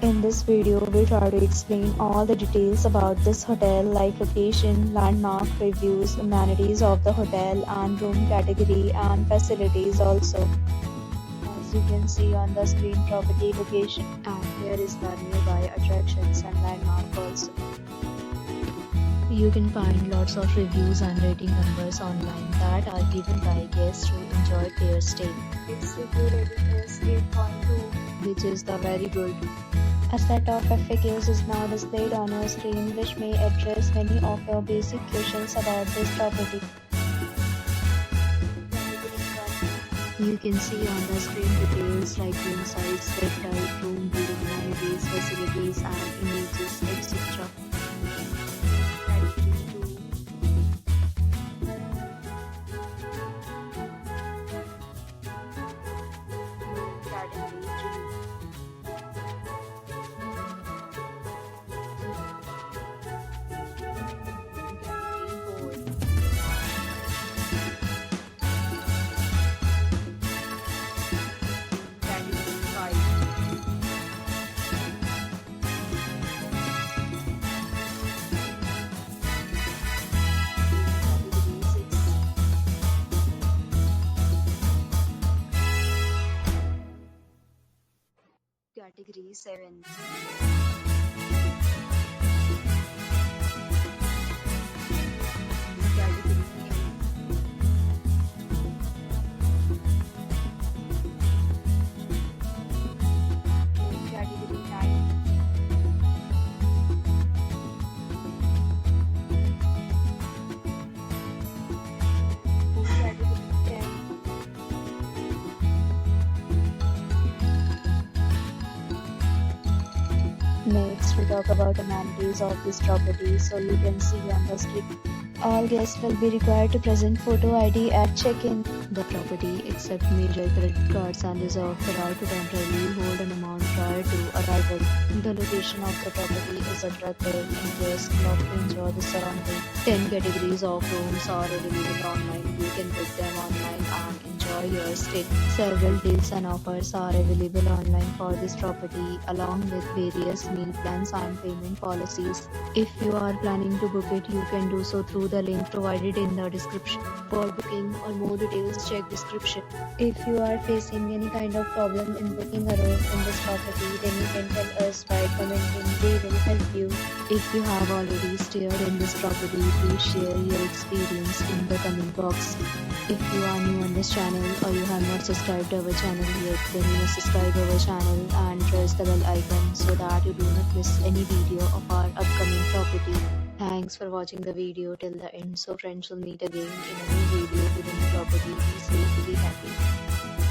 In this video, we try to explain all the details about this hotel like location, landmark, reviews, amenities of the hotel and room category and facilities also. As you can see on the screen, property location, and here is the nearby attractions and landmark also. You can find lots of reviews and rating numbers online that are given by guests who enjoyed their stay. Its review rating is 8.2, which is the very good. A set of FAQs is now displayed on your screen, which may address many of your basic questions about this property. You can see on the screen details like room size, bed type, room view, amenities, facilities, and images, etc. Category 7. Next, we talk about amenities of this property. So you can see on the screen, all guests will be required to present photo ID at check-in. The property accepts major credit cards and reserves the right to temporarily hold an amount prior to arrival. The location of the property is attractive and guests love to enjoy the surrounding. 10 categories of rooms are available online. You can book them online and enjoy your stay. Several deals and offers are available online for this property, along with various meal plans and payment policies. If you are planning to book it, you can do so through the link provided in the description. For booking or more details, check description. If you are facing any kind of problem in booking a room in this property, then you can tell us by commenting. We will help you. If you have already stayed in this property, please share your experience in the comment box. If you are new on this channel or you have not subscribed to our channel yet, then you must subscribe to our channel and press the bell icon so that you do not miss any video of our upcoming property. Thanks for watching the video till the end. So friends, will meet again in a new video with a new property. Be safe, be happy.